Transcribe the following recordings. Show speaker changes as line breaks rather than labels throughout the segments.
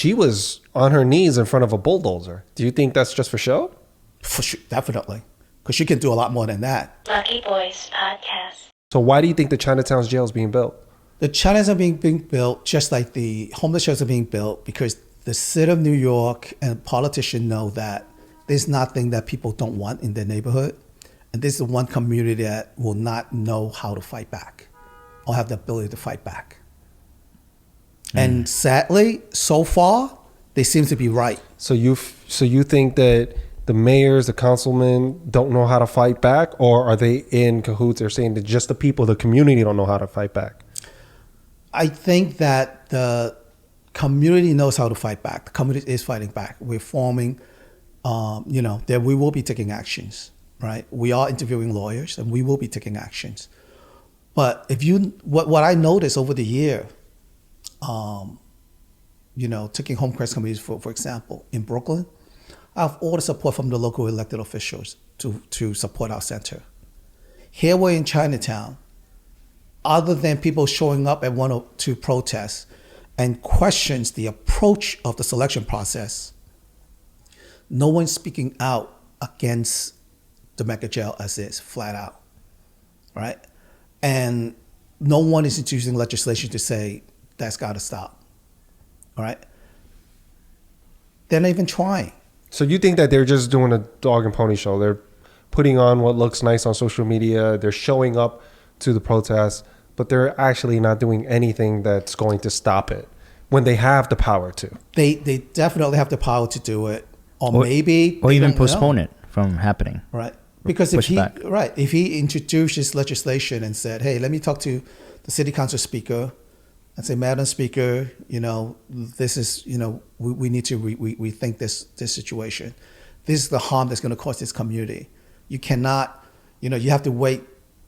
She was on her knees in front of a bulldozer. Do you think that's just for show?
For sure, definitely. Because she can do a lot more than that.
Lucky Boys Podcast.
So why do you think the Chinatown's jail is being built?
The Chinatowns are being built just like the homeless shelters are being built because the city of New York and politicians know that there's nothing that people don't want in their neighborhood. And this is the one community that will not know how to fight back or have the ability to fight back. And sadly, so far, they seem to be right.
So you think that the mayors, the councilmen don't know how to fight back, or are they in cahoots? They're saying that just the people, the community don't know how to fight back.
I think that the community knows how to fight back. The community is fighting back. We're forming, that we will be taking actions, right? We are interviewing lawyers and we will be taking actions. But what I noticed over the year, taking home care communities, for example, in Brooklyn, I have all the support from the local elected officials to support our center. Here we're in Chinatown, other than people showing up at one or two protests and questions the approach of the selection process, no one's speaking out against the mega jail as is, flat out, right? And no one is introducing legislation to say that's got to stop, all right? They're not even trying.
So you think that they're just doing a dog and pony show? They're putting on what looks nice on social media. They're showing up to the protests, but they're actually not doing anything that's going to stop it when they have the power to.
They definitely have the power to do it, or
even postpone it from happening.
Right. Because if he introduces legislation and said, hey, let me talk to the city council speaker and say, Madam Speaker, this is, we need to rethink this situation. This is the harm that's going to cause this community. You cannot, you have to weigh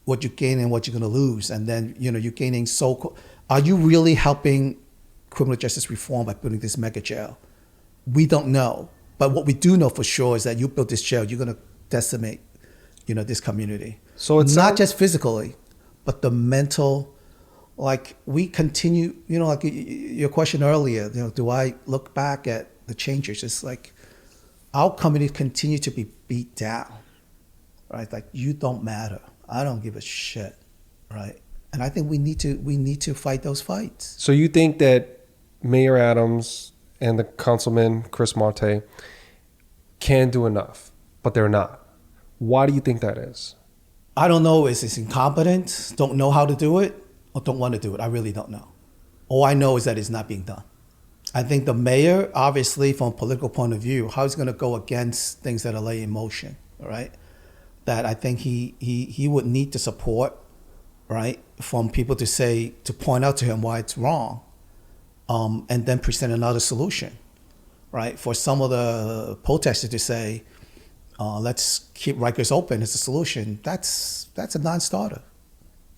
what you gain and what you're going to lose. And then, you're gaining are you really helping criminal justice reform by building this mega jail? We don't know. But what we do know for sure is that you build this jail, you're going to decimate, this community. So it's not just physically, but the mental. Like we continue, like your question earlier, do I look back at the changes? It's like our community continue to be beat down, right? Like you don't matter. I don't give a shit, right? And I think we need to fight those fights.
So you think that Mayor Adams and the councilman Chris Marte can do enough, but they're not. Why do you think that is?
I don't know. Is it incompetence? Don't know how to do it? Or don't want to do it? I really don't know. All I know is that it's not being done. I think the mayor, obviously, from a political point of view, how he's going to go against things that are laid in motion, right? That I think he would need the support, right, from people to point out to him why it's wrong, and then present another solution, right? For some of the protesters to say, let's keep Rikers open as a solution, that's a non-starter.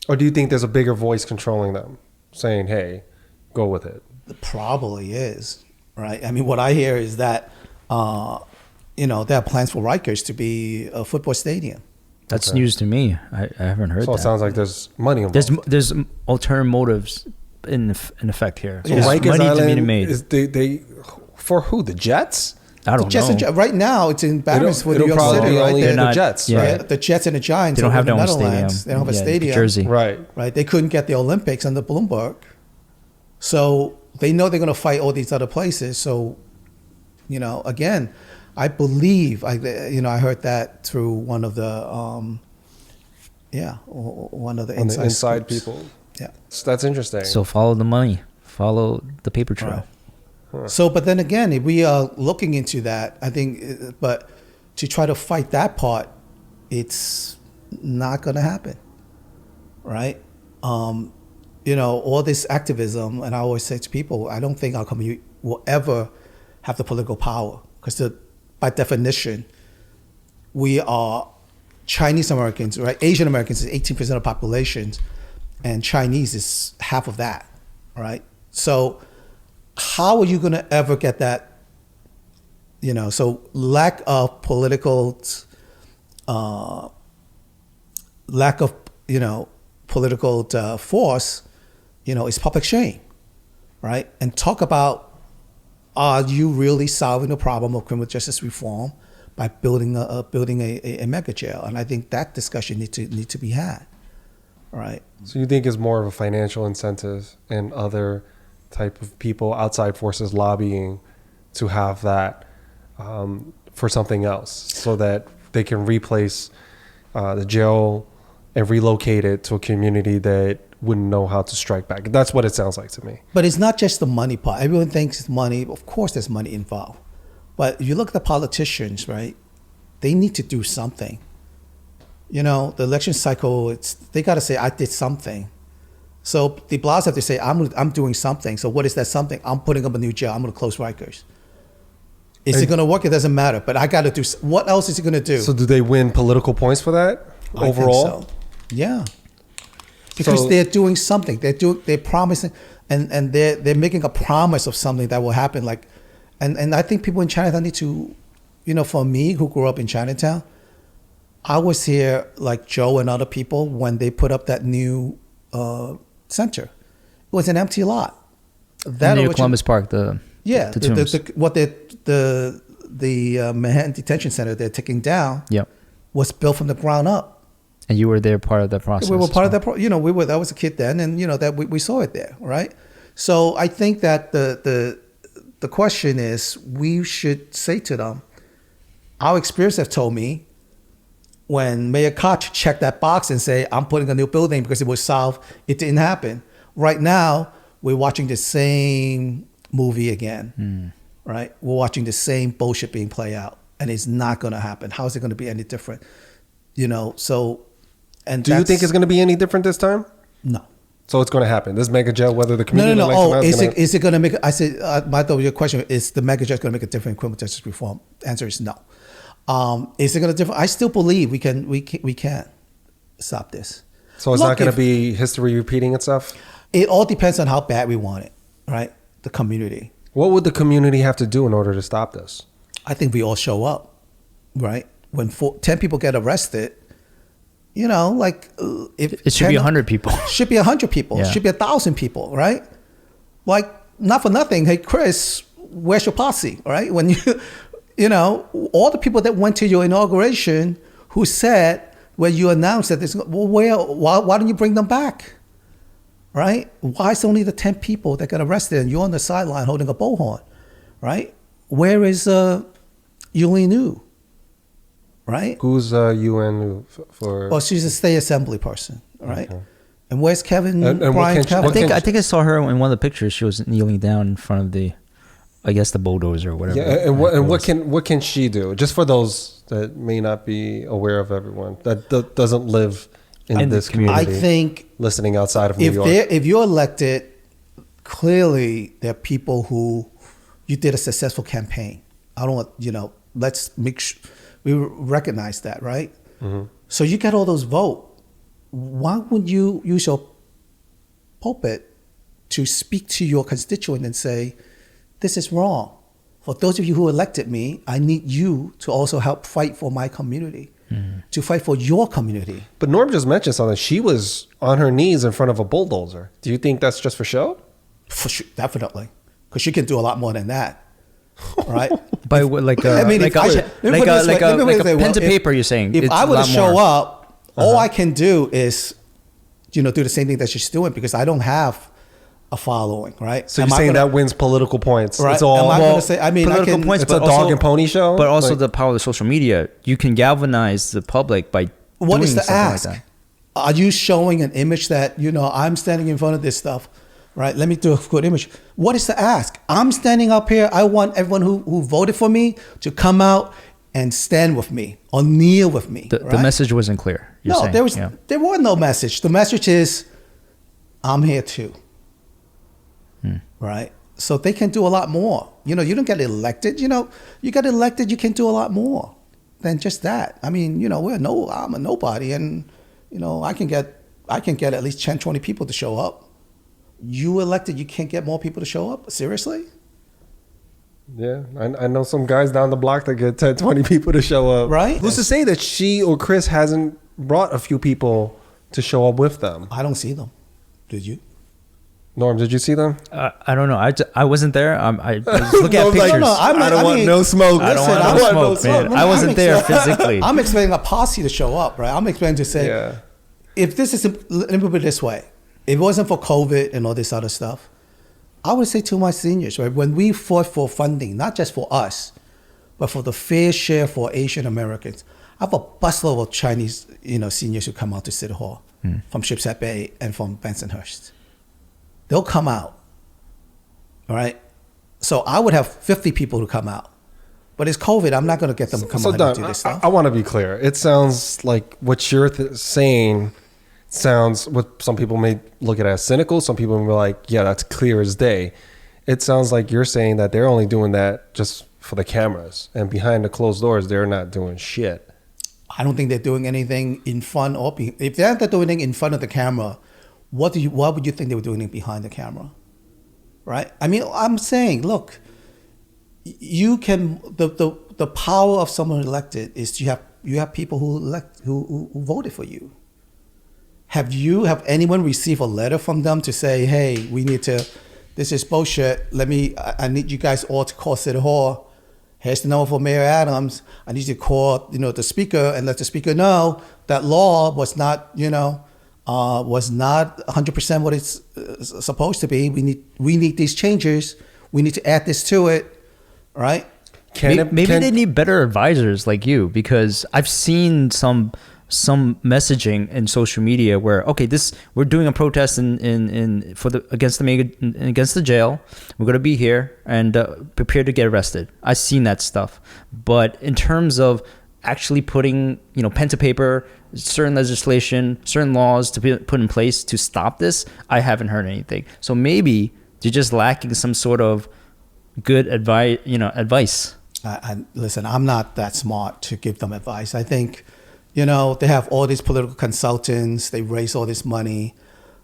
Or do you think there's a bigger voice controlling them, saying, hey, go with it?
It probably is, right? I mean, what I hear is that, there are plans for Rikers to be a football stadium.
That's news to me. I haven't heard that.
So it sounds like there's money involved.
There's ulterior motives in effect here.
So Rikers Island, they for who? The Jets?
I don't know.
Right now, it's embarrassed for New York City, right?
The Jets,
right? The Jets and the Giants.
They don't have their own
stadium. They don't have a stadium.
Jersey.
Right. They couldn't get the Olympics under Bloomberg. So they know they're going to fight all these other places. So, again, I believe, I heard that through one of the inside
people.
Yeah.
So that's interesting.
So follow the money. Follow the paper trail.
Right. So, but then again, if we are looking into that, I think, but to try to fight that part, it's not going to happen, right? All this activism, and I always say to people, I don't think our community will ever have the political power because by definition, we are Chinese Americans, right? Asian Americans is 18% of the population, and Chinese is half of that, right? So how are you going to ever get that? So lack of political force, is public shame, right? And talk about are you really solving the problem of criminal justice reform by building a mega jail? And I think that discussion need to be had. Right.
So you think it's more of a financial incentive and other type of people, outside forces lobbying to have that for something else, so that they can replace the jail and relocate it to a community that wouldn't know how to strike back. That's what it sounds like to me.
But it's not just the money part. Everyone thinks it's money. Of course there's money involved. But if you look at the politicians, right, they need to do something. You know, the election cycle, they got to say, I did something. So the Blas have to say, I'm doing something. So what is that something? I'm putting up a new jail. I'm going to close Rikers. Is it going to work? It doesn't matter. But I got to do, what else is he going to do?
So do they win political points for that overall?
I think so. Yeah. Because they're doing something. They're promising, and they're making a promise of something that will happen. Like, and I think people in Chinatown need to, you know, for me who grew up in Chinatown, I was here like Joe and other people when they put up that new center. It was an empty lot.
That near Columbus Park, the
Manhattan Detention Center they're taking down.
Yep.
Was built from the ground up.
And you were there, part of that process.
We were part of that. You know, we were. I was a kid then, and you know that we saw it there, right? So I think that the question is, we should say to them, our experience have told me, when Mayor Koch checked that box and say, I'm putting a new building because it was solved, it didn't happen. Right now, we're watching the same movie again, right? We're watching the same bullshit being played out, and it's not going to happen. How is it going to be any different? You know, so. And
do you think it's going to be any different this time?
No.
So it's going to happen. This mega jail, whether the community
No. Oh, is
it
going to make? I said, your question is the mega jail going to make a difference in criminal justice reform? Answer is no. Is it going to differ? I still believe we can stop this.
So it's not going to be history repeating itself?
It all depends on how bad we want it, right? The community.
What would the community have to do in order to stop this?
I think we all show up, right? When 10 people get arrested, you know, like if
it should be 100 people.
Should be 100 people.
Yeah.
Should be 1,000 people, right? Like, not for nothing. Hey, Chris, where's your posse, right? When you know, all the people that went to your inauguration who said, when you announced that this, well, why don't you bring them back, right? Why is it only the 10 people that got arrested and you're on the sideline holding a bullhorn, right? Where is Yulin Liu? Right?
Who's UN for?
Well, she's a state assembly person, right? Okay. And where's Kevin?
And
Brian Kevin?
I think I saw her in one of the pictures. She was kneeling down in front of the bulldozer or whatever.
Yeah, and what can she do? Just for those that may not be aware of everyone that doesn't live in this community.
I think
listening outside of New York.
If you're elected, clearly there are people who you did a successful campaign. I don't want, you know, let's make sure we recognize that, right? Mm-hmm. So you get all those votes. Why would you use your pulpit to speak to your constituent and say, this is wrong? For those of you who elected me, I need you to also help fight for my community, to fight for your community.
But Norm just mentioned something. She was on her knees in front of a bulldozer. Do you think that's just for show?
For sure, definitely. Because she can do a lot more than that. Right?
By like a pen to paper, you're saying.
If I were to show up, all I can do is, you know, do the same thing that she's doing because I don't have a following, right?
So you're saying that wins political points?
Right?
It's all
political points.
It's a dog and pony show,
but also the power of social media. You can galvanize the public by
what
doing
is the
something
ask?
like that.
Are you showing an image that, you know, I'm standing in front of this stuff? Right, let me do a good image. What is the ask? I'm standing up here. I want everyone who voted for me to come out and stand with me or kneel with me.
The message wasn't clear.
No, there was no message. The message is, I'm here too. Right? So they can do a lot more. You know, you don't get elected. You know, you get elected, you can do a lot more than just that. I mean, you know, I'm a nobody, and you know, I can get at least 10, 20 people to show up. You elected, you can't get more people to show up? Seriously?
Yeah, I know some guys down the block that get 10, 20 people to show up.
Right?
Who's to say that she or Chris hasn't brought a few people to show up with them?
I don't see them. Did you?
Norm, did you see them?
I don't know. I wasn't there. I was looking at
Norm's like,
pictures.
No,
I don't want
mean,
no smoke.
I don't
Listen,
want
I
no
want
smoke, man. I wasn't there physically.
I'm expecting a posse to show up, right? I'm expecting to say,
Yeah.
if this is, let me put it this way. If it wasn't for COVID and all this other stuff, I would say to my seniors, right, when we fought for funding, not just for us, but for the fair share for Asian Americans, I have a busload of Chinese, seniors who come out to City Hall from Shipshead Bay and from Bensonhurst. They'll come out, all right? So I would have 50 people who come out. But it's COVID. I'm not going to get them to come out and do this stuff.
I want to be clear. It sounds like what you're saying sounds, what some people may look at as cynical. Some people may be like, yeah, that's clear as day. It sounds like you're saying that they're only doing that just for the cameras. And behind the closed doors, they're not doing shit.
I don't think they're doing anything in front or if they're not doing anything in front of the camera, what would you think they were doing behind the camera? Right? I mean, I'm saying, look, you can the power of someone elected is you have people who voted for you. Have anyone received a letter from them to say, hey, this is bullshit. I need you guys all to call City Hall. Here's the number for Mayor Adams. I need you to call, the speaker and let the speaker know that law was not 100% what it's supposed to be. We need these changes. We need to add this to it, right?
Maybe they need better advisors like you, because I've seen some messaging in social media where, okay, we're doing a protest against the jail. We're going to be here and prepare to get arrested. I've seen that stuff, but in terms of actually putting pen to paper, certain legislation, certain laws to be put in place to stop this, I haven't heard anything. So maybe they're just lacking some sort of good advice.
Listen, I'm not that smart to give them advice. I think, they have all these political consultants. They raise all this money.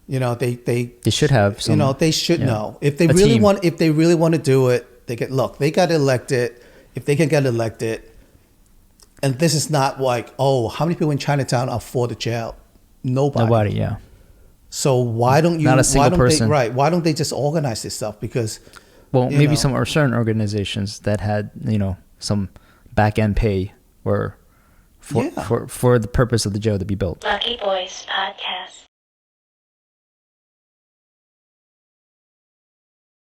They should have some. They should know if they really want. If they really want to do it, they got elected. If they can get elected, and this is not like, how many people in Chinatown are for the jail? Nobody. Yeah. So why don't you?
Not a single person.
Why don't they just organize this stuff? Because
maybe some or certain organizations that had some back end pay or for the purpose of the jail to be built.
Lucky Boys Podcast.